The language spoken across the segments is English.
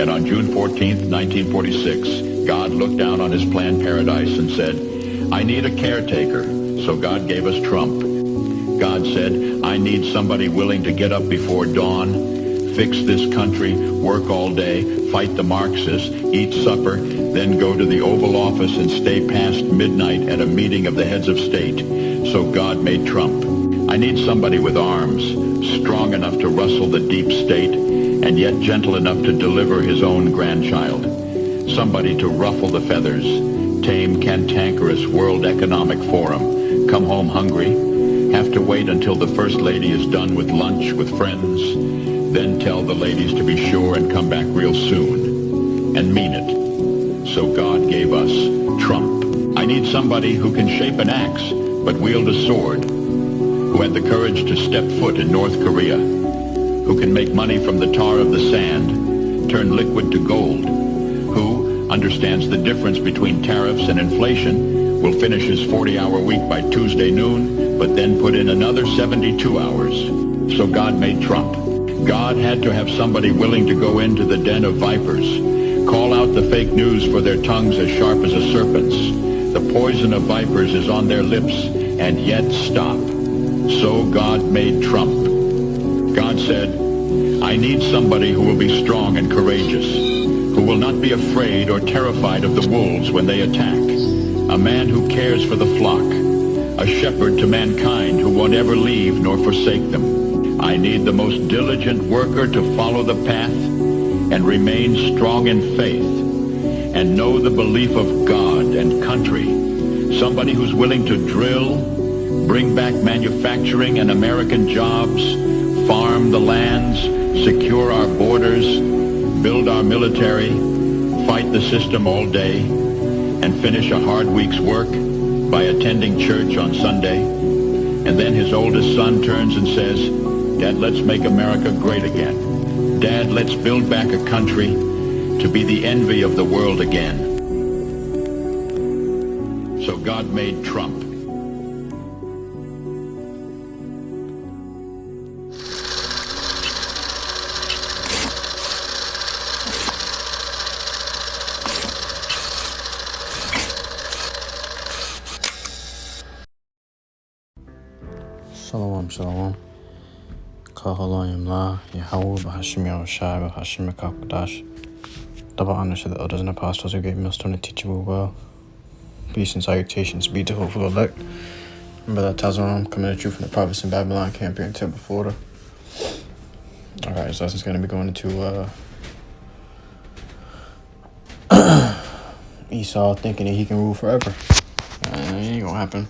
And on June 14th, 1946, God looked down on his planned paradise and said, I need a caretaker. So God gave us Trump. God said, I need somebody willing to get up before dawn, fix this country, work all day, fight the Marxists, eat supper, then go to the Oval Office and stay past midnight at a meeting of the heads of state. So God made Trump. I need somebody with arms, strong enough to rustle the deep state, and yet gentle enough to deliver his own grandchild. Somebody to ruffle the feathers, tame cantankerous World Economic Forum, come home hungry, have to wait until the First Lady is done with lunch with friends, then tell the ladies to be sure and come back real soon, and mean it. So God gave us Trump. I need somebody who can shape an axe, but wield a sword, who had the courage to step foot in North Korea, who can make money from the tar of the sand, turn liquid to gold, who understands the difference between tariffs and inflation, will finish his 40-hour week by Tuesday noon, but then put in another 72 hours. So God made Trump. God had to have somebody willing to go into the den of vipers, call out the fake news for their tongues as sharp as a serpent's. The poison of vipers is on their lips, and yet stop. So God made Trump. God said, I need somebody who will be strong and courageous, who will not be afraid or terrified of the wolves when they attack, a man who cares for the flock, a shepherd to mankind who won't ever leave nor forsake them. I need the most diligent worker to follow the path and remain strong in faith and know the belief of God and country, somebody who's willing to drill, bring back manufacturing and American jobs, farm the lands, secure our borders, build our military, fight the system all day, and finish a hard week's work by attending church on Sunday. And then his oldest son turns and says, Dad, let's make America great again. Dad, let's build back a country to be the envy of the world again. So God made Trump. Shalom, shalom. HALALYAM YAHAWAH, BAHASHAM, BAHASHAM, QADASH. Double honor to the elders and apostles who gave MILLSTONE to teach you well. Peace and salutations be to hopeful elect. Remember that Tazaram coming at you from the prophets in Babylon camp here in Tampa, Florida. Alright, this lesson's going to be going into Esau thinking that he can rule forever. It ain't gonna happen.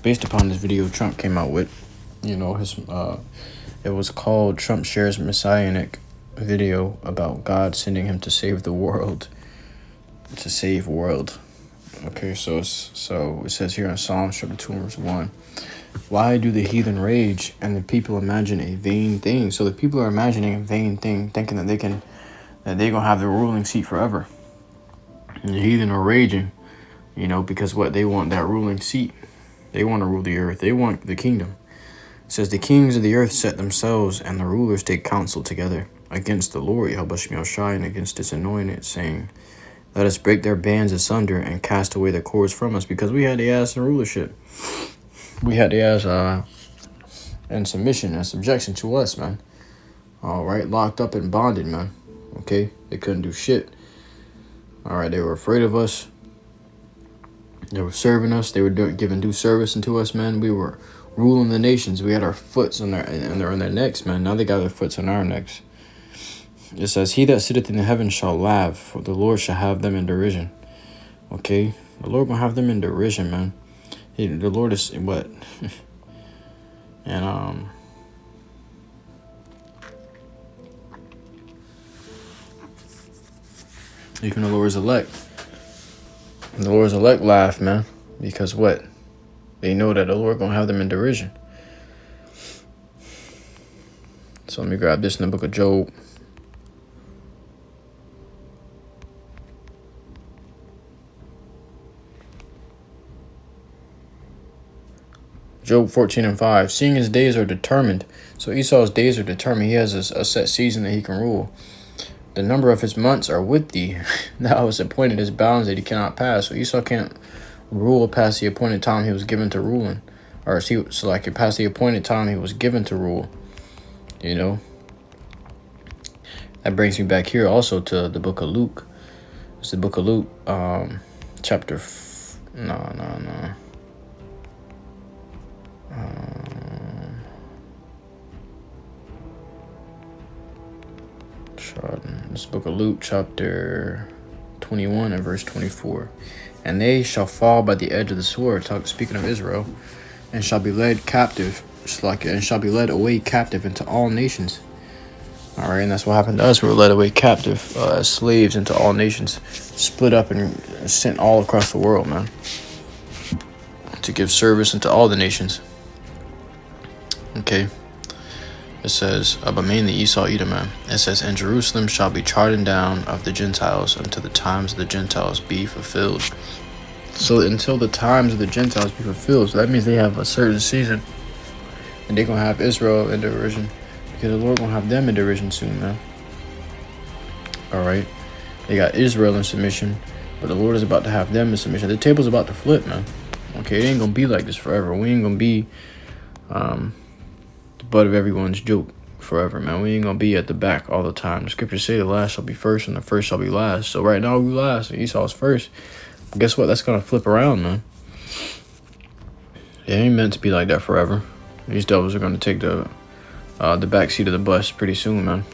Based upon this video Trump came out with, his it was called Trump Shares Messianic Video about God sending him to save the world. To save world. Okay, so it says here in Psalms chapter 2 verse 1. Why do the heathen rage and the people imagine a vain thing? So the people are imagining a vain thing, thinking that they're gonna have the ruling seat forever. And the heathen are raging, because they want that ruling seat. They want to rule the earth. They want the kingdom. It says, the kings of the earth set themselves, and the rulers take counsel together against the Lord, YAHAWASHI, and against his anointed, saying, let us break their bands asunder and cast away their cords from us, because we had the ass in rulership. We had the ass in submission and subjection to us, man. All right, locked up and bonded, man. Okay, they couldn't do shit. All right, they were afraid of us. They were serving us. They were giving due service unto us, man. We were ruling the nations. We had our foots on their necks, man. Now they got their foots on our necks. It says, he that sitteth in the heavens shall laugh, for the Lord shall have them in derision. Okay? The Lord will have them in derision, man. The Lord is what? And, even the Lord's elect. The Lord's elect laugh, man. Because what? They know that the Lord gonna have them in derision. So let me grab this in the book of Job. Job 14:5. Seeing his days are determined. So Esau's days are determined. He has a set season that he can rule. The number of his months are with thee. Thou hast appointed his bounds that he cannot pass. So Esau can't rule past the appointed time he was given to ruling. Or so like past the appointed time he was given to rule. You know. That brings me back here also to the book of Luke. It's the book of Luke, chapter... This book of Luke, chapter 21 and verse 24. And they shall fall by the edge of the sword, speaking of Israel, and shall be led captive, and shall be led away captive into all nations. All right, and that's what happened to us. We were led away captive as slaves into all nations, split up and sent all across the world, man, to give service unto all the nations. Okay. It says, but mainly Esau, Edom, man. It says, and Jerusalem shall be trodden down of the Gentiles until the times of the Gentiles be fulfilled. So until the times of the Gentiles be fulfilled. So that means they have a certain season. And they're going to have Israel in derision. Because the Lord going to have them in derision soon, man. All right. They got Israel in submission. But the Lord is about to have them in submission. The table's about to flip, man. Okay, it ain't going to be like this forever. We ain't going to be... butt of everyone's joke forever, man. We ain't gonna be at the back all the time. The scriptures say the last shall be first and the first shall be last. So right now we last and Esau's first. But guess what? That's gonna flip around, man. It ain't meant to be like that forever. These devils are gonna take the back seat of the bus pretty soon, man.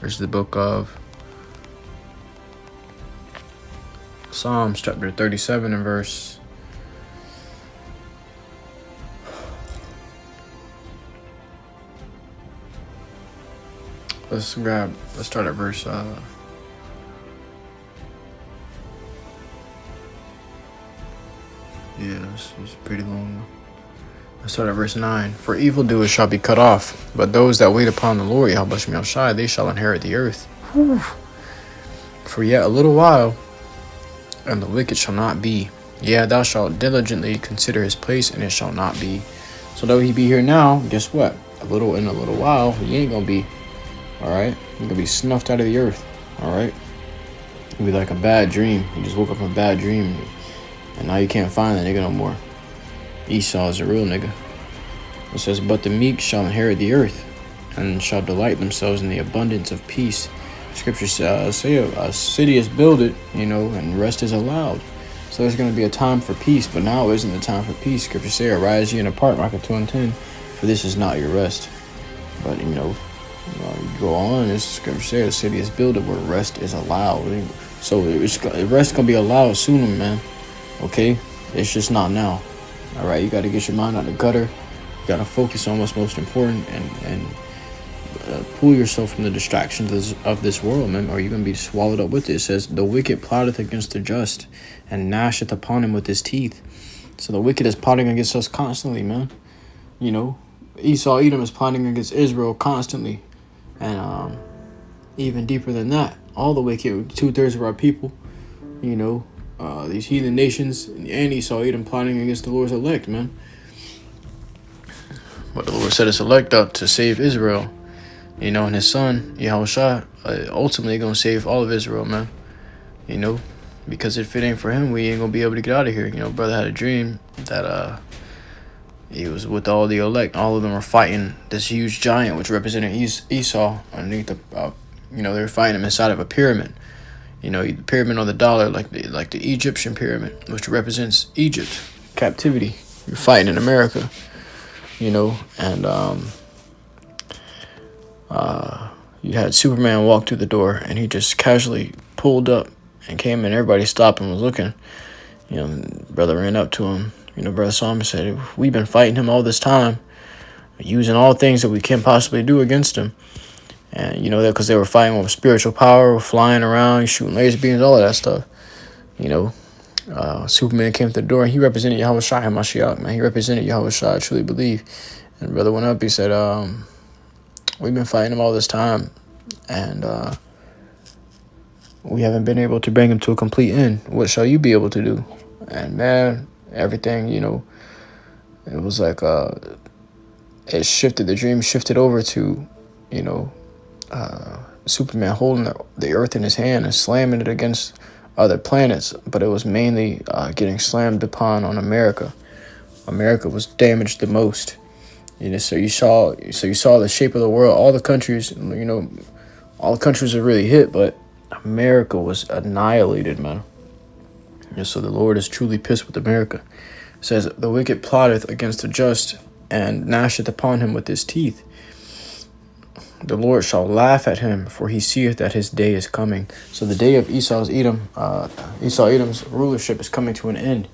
There's the book of Psalms chapter 37 and verse let's start at verse it's pretty long. Let's start at verse 9. For evildoers shall be cut off, but those that wait upon the Lord, YAHAWASHI, they shall inherit the earth. Whew. For yet a little while, and the wicked shall not be. Yeah, thou shalt diligently consider his place, and it shall not be. So though he be here now, guess what? In a little while, he ain't gonna be. All right, he's gonna be snuffed out of the earth. All right, it'll be like a bad dream. You just woke up from a bad dream, and now you can't find that nigga no more. Esau is a real nigga. It says, but the meek shall inherit the earth, and shall delight themselves in the abundance of peace. Scriptures say a city is builded, and rest is allowed. So there's going to be a time for peace, but now isn't the time for peace. Scriptures say, arise ye and apart, Micah 2:10, for this is not your rest. But, you go on, this scripture says a city is built where rest is allowed. So rest going to be allowed sooner, man. Okay? It's just not now. All right? You got to get your mind out the gutter. You got to focus on what's most important and pull yourself from the distractions of this world, man, or you're going to be swallowed up with it. It says, the wicked plotteth against the just and gnasheth upon him with his teeth. So the wicked is plotting against us constantly, man. Esau, Edom is plotting against Israel constantly. And even deeper than that, all the wicked, 2/3 of our people, these heathen nations, and Esau, Edom plotting against the Lord's elect, man. But the Lord set his elect up to save Israel. And his son, YAHAWASHI, ultimately going to save all of Israel, man. Because if it ain't for him, we ain't going to be able to get out of here. Brother had a dream that he was with all the elect. All of them were fighting this huge giant, which represented Esau underneath the, they were fighting him inside of a pyramid. The pyramid on the dollar, like the Egyptian pyramid, which represents Egypt, captivity. You're fighting in America, and you had Superman walk through the door, and he just casually pulled up and came in. Everybody stopped and was looking. Brother ran up to him. Brother saw him and said, we've been fighting him all this time, using all things that we can possibly do against him. And, that because they were fighting with spiritual power, flying around, shooting laser beams, all of that stuff. Superman came to the door, and he represented YAHAWASHI HaMashiach, man. He represented YAHAWASHI, I truly believe. And brother went up, he said, we've been fighting him all this time, and we haven't been able to bring him to a complete end. What shall you be able to do? And man, everything, it was like it shifted, the dream shifted over to, you know, Superman holding the earth in his hand and slamming it against other planets, but it was mainly getting slammed upon on America. America was damaged the most. You know, so you saw the shape of the world. All the countries, you know, all the countries are really hit, but America was annihilated, man. And so the Lord is truly pissed with America. It says, the wicked plotteth against the just, and gnasheth upon him with his teeth. The Lord shall laugh at him, for he seeth that his day is coming. So the day of Edom's rulership is coming to an end.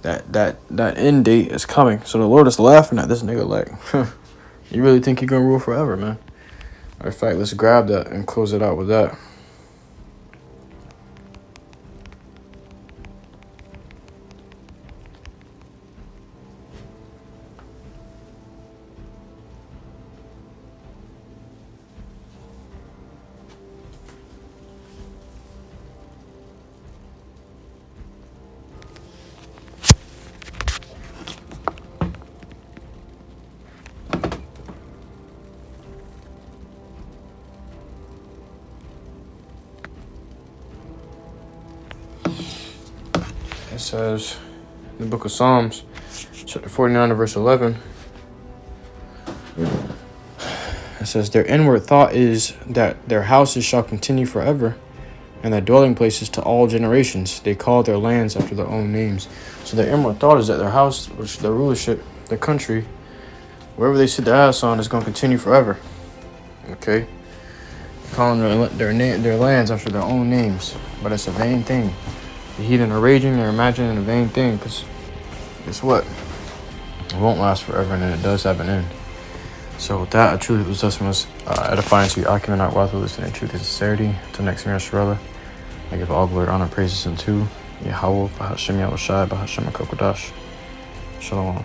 That end date is coming. So the Lord is laughing at this nigga like, you really think you're gonna rule forever, man? In fact, let's grab that and close it out with that. It says in the book of Psalms, chapter 49 and verse 11, it says, their inward thought is that their houses shall continue forever, and their dwelling places to all generations. They call their lands after their own names. So their inward thought is that their house, which their rulership, their country, wherever they sit their ass on, is going to continue forever. Okay? Calling their lands after their own names. But it's a vain thing. The heathen are raging, they're imagining a vain thing, because guess what? It won't last forever, and then it does have an end. So with that, I truly was just was edifying to you, Akim, not wealth, listening to truth and sincerity. Until next time, Yasharella, I give all glory, honor, praises unto YAHAWAH, BAHASHAM, YAHAWASHI, BAHASHAM, QADASH. Shalom.